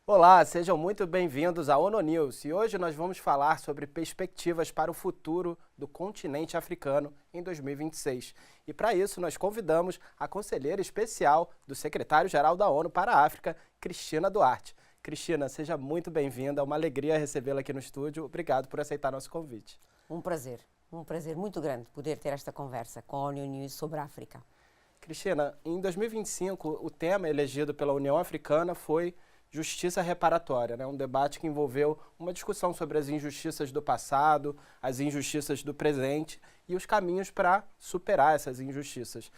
Olá, sejam muito bem-vindos à ONU News e hoje nós vamos falar sobre perspectivas para o futuro do continente africano em 2026. E para isso nós convidamos a conselheira especial do secretário-geral da ONU para a África, Cristina Duarte. Cristina, seja muito bem-vinda, é uma alegria recebê-la aqui no estúdio. Obrigado por aceitar nosso convite. Um prazer muito grande poder ter esta conversa com a ONU News sobre a África. Cristina, em 2025 o tema elegido pela União Africana foi justiça reparatória, né? Um debate que envolveu uma discussão sobre as injustiças do passado, as injustiças do presente e os caminhos para superar essas injustiças.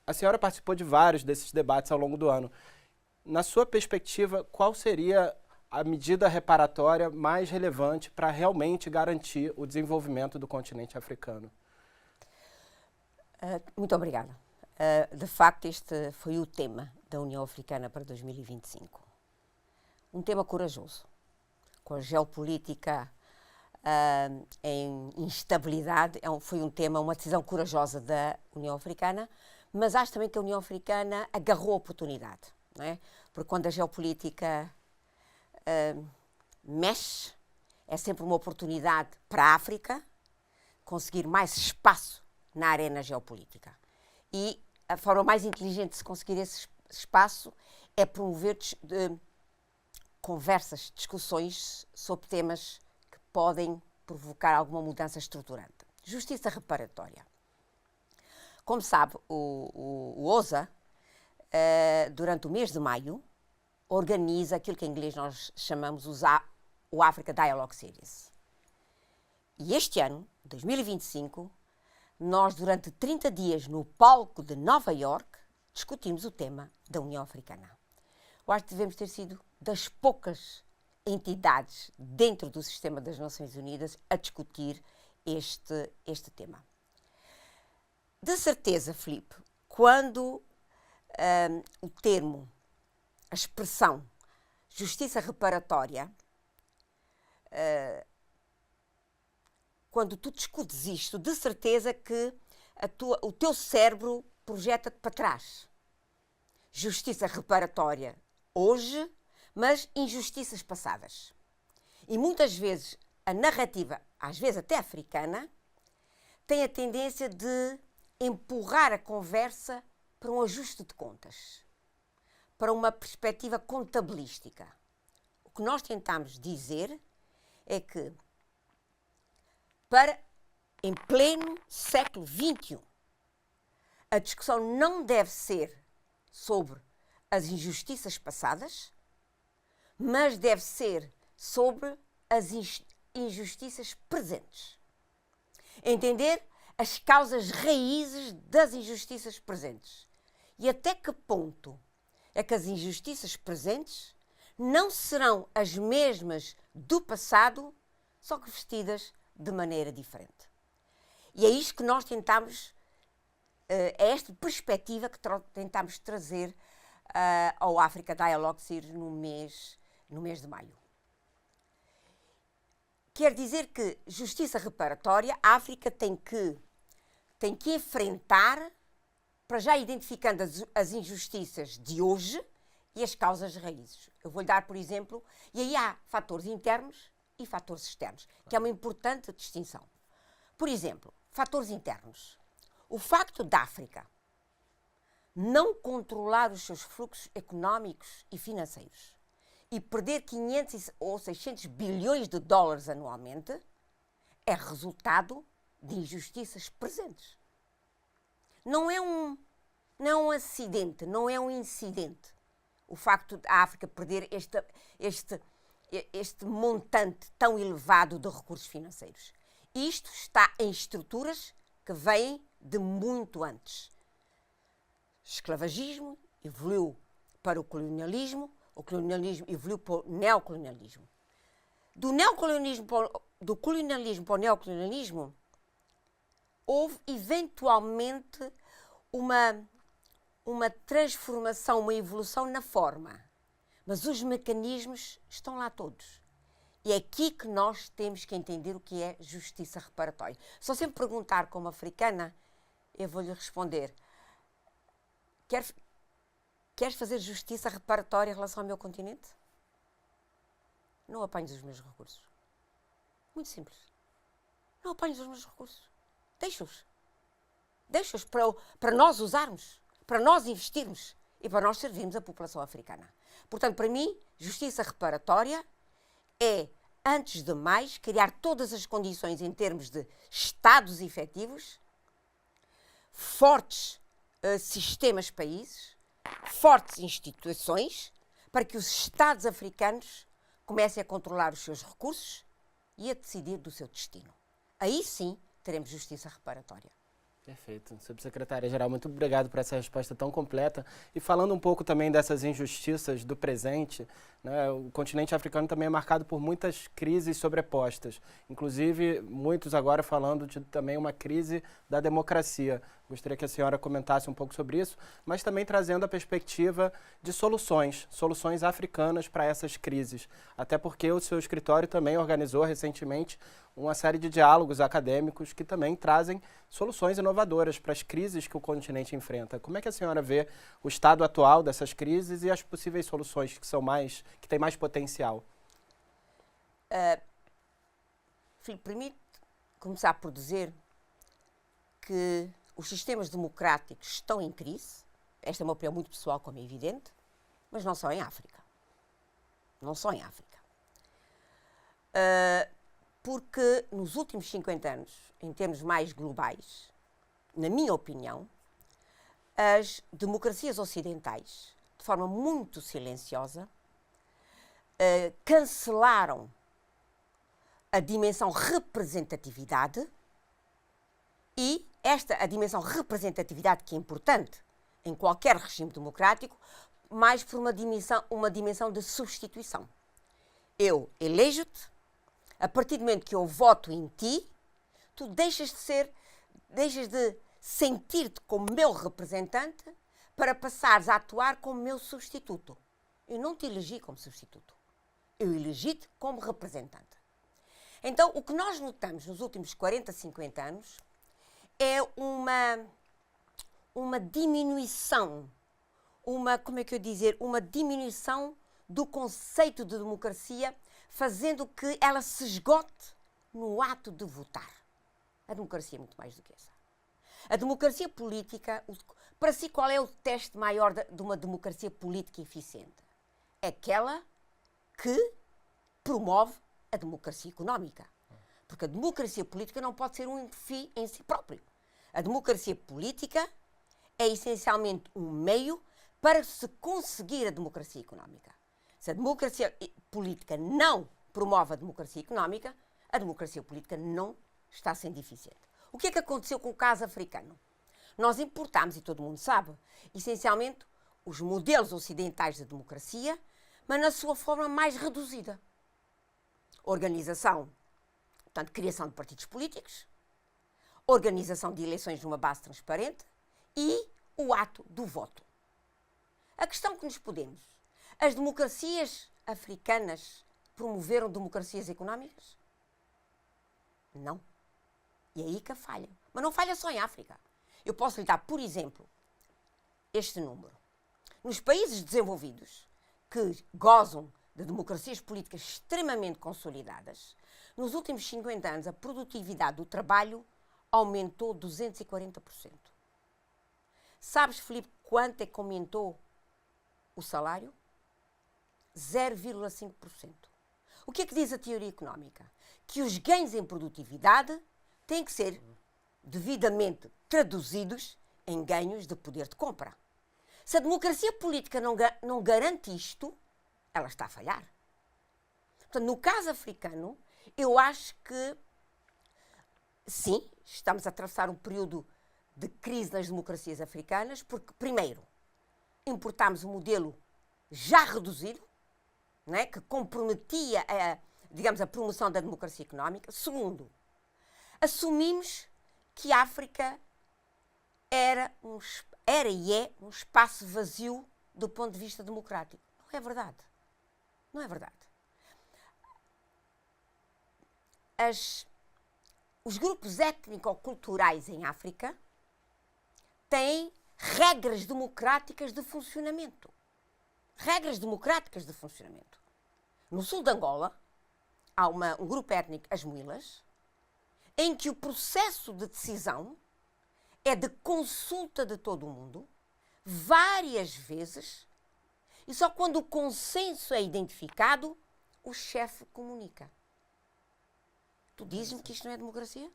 A senhora participou de vários desses debates ao longo do ano. Na sua perspectiva, qual seria a medida reparatória mais relevante para realmente garantir o desenvolvimento do continente africano? Muito obrigada. De facto, este foi o tema da União Africana para 2025. Um tema corajoso, com a geopolítica em instabilidade. Foi um tema, uma decisão corajosa da União Africana, mas acho também que a União Africana agarrou a oportunidade, não é? Porque quando a geopolítica mexe, é sempre uma oportunidade para a África conseguir mais espaço na arena geopolítica. E a forma mais inteligente de se conseguir esse espaço é promover conversas, discussões sobre temas que podem provocar alguma mudança estruturante. Justiça reparatória. Como sabe, o OSA, durante o mês de maio, organiza aquilo que em inglês nós chamamos o Africa Dialogue Series. E este ano, 2025, nós, durante 30 dias, no palco de Nova Iorque, discutimos o tema da União Africana. Eu acho que devemos ter sido das poucas entidades dentro do sistema das Nações Unidas a discutir este tema. De certeza, Filipe, quando o termo, a expressão justiça reparatória, quando tu discutes isto, de certeza que o teu cérebro projeta-te para trás. Justiça reparatória hoje, mas injustiças passadas. E muitas vezes a narrativa, às vezes até africana, tem a tendência de empurrar a conversa para um ajuste de contas, para uma perspectiva contabilística. O que nós tentamos dizer é que, em pleno século XXI, a discussão não deve ser sobre as injustiças passadas, mas deve ser sobre as injustiças presentes. Entender as causas raízes das injustiças presentes. E até que ponto é que as injustiças presentes não serão as mesmas do passado, só que vestidas de maneira diferente. E é isto que nós tentamos, é esta perspectiva que tentamos trazer ao Africa Dialogue Series no mês de maio. Quer dizer que justiça reparatória, a África tem que enfrentar, para já identificando as injustiças de hoje e as causas raízes. Eu vou-lhe dar, por exemplo, e aí há fatores internos e fatores externos, que é uma importante distinção. Por exemplo, fatores internos. O facto da África não controlar os seus fluxos económicos e financeiros e perder 500 ou 600 bilhões de dólares anualmente é resultado de injustiças presentes. Não é um acidente, não é um incidente. O facto da África perder este montante tão elevado de recursos financeiros. Isto está em estruturas que vêm de muito antes. Esclavagismo evoluiu para o colonialismo evoluiu para o neocolonialismo. Do colonialismo para o neocolonialismo, houve eventualmente uma transformação, uma evolução na forma. Mas os mecanismos estão lá todos. E é aqui que nós temos que entender o que é justiça reparatória. Se eu sempre perguntar como africana, eu vou-lhe responder: queres fazer justiça reparatória em relação ao meu continente? não apanhes os meus recursos. Muito simples. Não apanhes os meus recursos. Deixa-os. Deixa-os para nós usarmos, para nós investirmos e para nós servirmos a população africana. Portanto, para mim, justiça reparatória é, antes de mais, criar todas as condições em termos de Estados efetivos, fortes sistemas países, fortes instituições, para que os Estados africanos comecem a controlar os seus recursos e a decidir do seu destino. Aí sim teremos justiça reparatória. Perfeito. Subsecretária-Geral, muito obrigado por essa resposta tão completa. E falando um pouco também dessas injustiças do presente, né, o continente africano também é marcado por muitas crises sobrepostas. Inclusive, muitos agora falando de também uma crise da democracia. Gostaria que a senhora comentasse um pouco sobre isso, mas também trazendo a perspectiva de soluções africanas para essas crises. Até porque o seu escritório também organizou recentemente uma série de diálogos acadêmicos que também trazem soluções inovadoras para as crises que o continente enfrenta. Como é que a senhora vê o estado atual dessas crises e as possíveis soluções que têm mais potencial? Filipe, permite começar por dizer que os sistemas democráticos estão em crise. Esta é uma opinião muito pessoal, como é evidente, mas não só em África. Não só em África. Porque nos últimos 50 anos, em termos mais globais, na minha opinião, as democracias ocidentais, de forma muito silenciosa, cancelaram a dimensão representatividade e a dimensão representatividade, que é importante em qualquer regime democrático, mais por uma dimensão de substituição. Eu elejo-te, a partir do momento que eu voto em ti, tu deixas de sentir-te como meu representante para passares a atuar como meu substituto. Eu não te elegi como substituto. Eu elegi-te como representante. Então, o que nós notamos nos últimos 40, 50 anos é uma diminuição, uma diminuição do conceito de democracia, fazendo que ela se esgote no ato de votar. A democracia é muito mais do que essa. A democracia política, para si, qual é o teste maior de uma democracia política eficiente? É aquela que promove a democracia económica. Porque a democracia política não pode ser um fim em si próprio. A democracia política é essencialmente um meio para se conseguir a democracia económica. Se a democracia política não promove a democracia económica, a democracia política não está sendo eficiente. O que é que aconteceu com o caso africano? Nós importámos, e todo mundo sabe, essencialmente os modelos ocidentais de democracia, mas na sua forma mais reduzida. Organização, portanto, criação de partidos políticos, organização de eleições numa base transparente e o ato do voto. A questão que nos podemos: as democracias africanas promoveram democracias económicas? Não. E é aí que falha. Mas não falha só em África. Eu posso lhe dar, por exemplo, este número. Nos países desenvolvidos que gozam de democracias políticas extremamente consolidadas, nos últimos 50 anos a produtividade do trabalho aumentou 240%. Sabes, Filipe, quanto é que aumentou o salário? 0,5%. O que é que diz a teoria económica? Que os ganhos em produtividade têm que ser devidamente traduzidos em ganhos de poder de compra. Se a democracia política não garante isto, ela está a falhar. Portanto, no caso africano, eu acho que, sim, estamos a atravessar um período de crise nas democracias africanas, porque, primeiro, importámos um modelo já reduzido, não é, que comprometia a promoção da democracia económica. Segundo, assumimos que a África era e é um espaço vazio do ponto de vista democrático. Não é verdade. Não é verdade. Os grupos étnico-culturais em África têm regras democráticas de funcionamento. Regras democráticas de funcionamento. No sul de Angola, há um grupo étnico, as Muilas, em que o processo de decisão é de consulta de todo o mundo, várias vezes, e só quando o consenso é identificado, o chefe comunica. Tu dizes-me que isto não é democracia?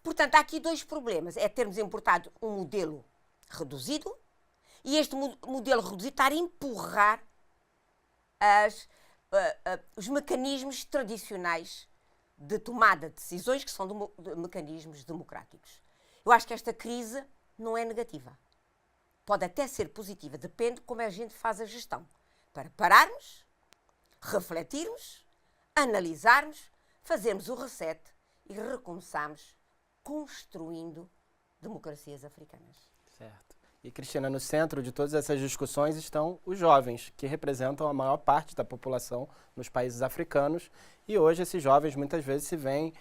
Portanto, há aqui dois problemas. É termos importado um modelo reduzido e este modelo reduzido estar a empurrar os mecanismos tradicionais de tomada de decisões, que são mecanismos democráticos. Eu acho que esta crise não é negativa. Pode até ser positiva, depende de como a gente faz a gestão. Para pararmos, refletirmos, analisarmos, fazermos o reset e recomeçarmos construindo democracias africanas. Certo. E, Cristina, no centro de todas essas discussões estão os jovens, que representam a maior parte da população nos países africanos. E hoje esses jovens muitas vezes se veem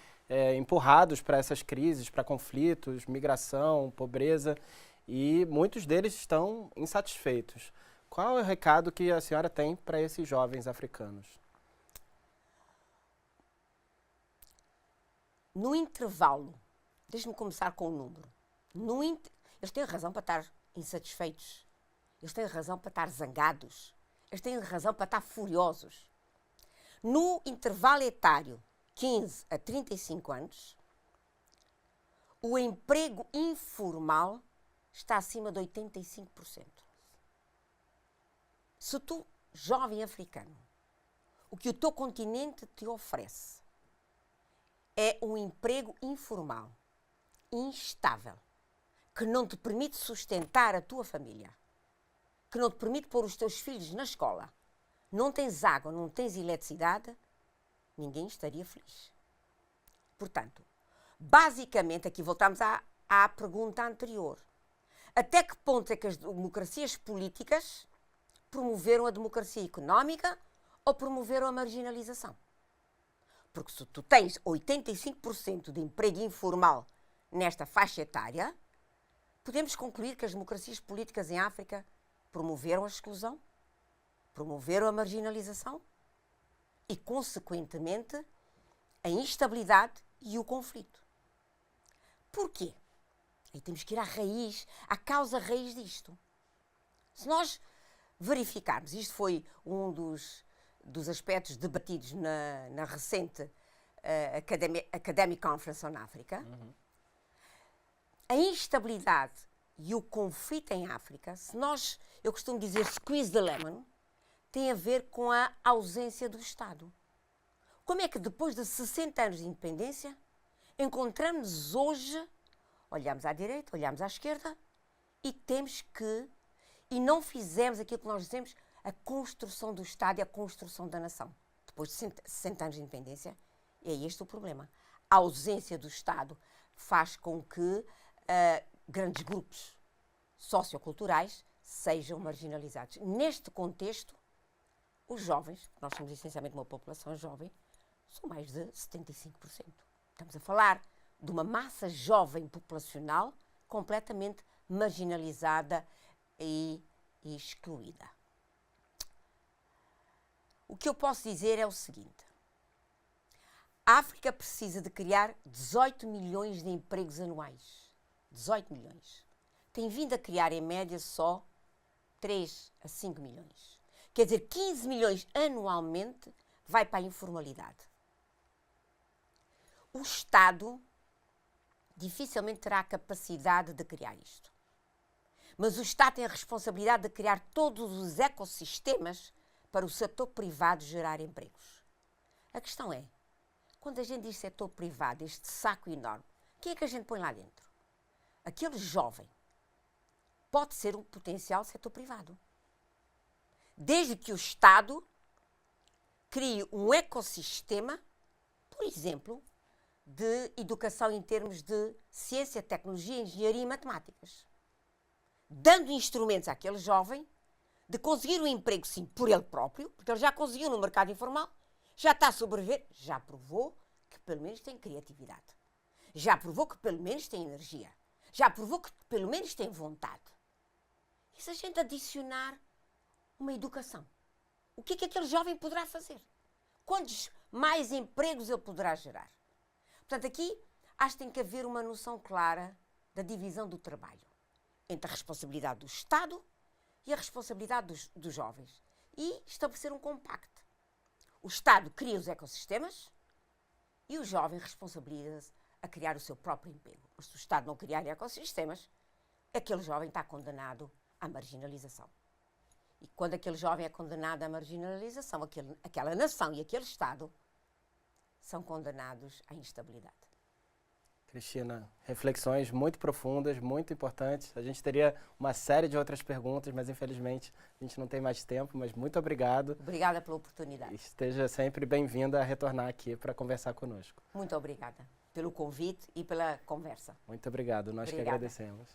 empurrados para essas crises, para conflitos, migração, pobreza, e muitos deles estão insatisfeitos. Qual é o recado que a senhora tem para esses jovens africanos? No intervalo, deixe-me começar com um número. Eles têm razão para estar insatisfeitos. Eles têm razão para estar zangados. Eles têm razão para estar furiosos. No intervalo etário 15 a 35 anos, o emprego informal está acima de 85%. Se tu, jovem africano, o que o teu continente te oferece é um emprego informal, instável, que não te permite sustentar a tua família, que não te permite pôr os teus filhos na escola, não tens água, não tens eletricidade, ninguém estaria feliz. Portanto, basicamente, aqui voltamos à pergunta anterior. Até que ponto é que as democracias políticas promoveram a democracia económica ou promoveram a marginalização? Porque se tu tens 85% de emprego informal nesta faixa etária, podemos concluir que as democracias políticas em África promoveram a exclusão, promoveram a marginalização e, consequentemente, a instabilidade e o conflito. Porquê? Aí temos que ir à raiz, à causa raiz disto. Se nós verificarmos, isto foi um dos aspectos debatidos na recente Academic Conference on Africa, a instabilidade e o conflito em África, eu costumo dizer squeeze the lemon, tem a ver com a ausência do Estado. Como é que depois de 60 anos de independência, encontramos hoje, olhamos à direita, olhamos à esquerda, e não fizemos aquilo que nós dizemos, a construção do Estado e a construção da nação. Depois de 60 anos de independência, é este o problema. A ausência do Estado faz com que grandes grupos socioculturais sejam marginalizados. Neste contexto, os jovens, nós somos essencialmente uma população jovem, são mais de 75%. Estamos a falar de uma massa jovem populacional completamente marginalizada e excluída. O que eu posso dizer é o seguinte: a África precisa de criar 18 milhões de empregos anuais. 18 milhões. Tem vindo a criar, em média, só 3 a 5 milhões. Quer dizer, 15 milhões anualmente vai para a informalidade. O Estado dificilmente terá a capacidade de criar isto. Mas o Estado tem a responsabilidade de criar todos os ecossistemas para o setor privado gerar empregos. A questão é, quando a gente diz setor privado, este saco enorme, quem é que a gente põe lá dentro? Aquele jovem pode ser um potencial setor privado. Desde que o Estado crie um ecossistema, por exemplo, de educação em termos de ciência, tecnologia, engenharia e matemáticas. Dando instrumentos àquele jovem de conseguir um emprego, sim, por ele próprio, porque ele já conseguiu no mercado informal, já está a sobreviver, já provou que pelo menos tem criatividade. Já provou que pelo menos tem energia. Já provou que pelo menos tem vontade. E se a gente adicionar uma educação, o que é que aquele jovem poderá fazer? Quantos mais empregos ele poderá gerar. Portanto, aqui acho que tem que haver uma noção clara da divisão do trabalho entre a responsabilidade do Estado e a responsabilidade dos jovens. E estabelecer um compacto. O Estado cria os ecossistemas e o jovem responsabiliza-se a criar o seu próprio emprego. Mas se o Estado não criar ecossistemas, aquele jovem está condenado à marginalização. E quando aquele jovem é condenado à marginalização, aquela nação e aquele Estado são condenados à instabilidade. Cristina, reflexões muito profundas, muito importantes. A gente teria uma série de outras perguntas, mas infelizmente a gente não tem mais tempo, mas muito obrigado. Obrigada pela oportunidade. Esteja sempre bem-vinda a retornar aqui para conversar conosco. Muito obrigada pelo convite e pela conversa. Muito obrigado, nós que agradecemos.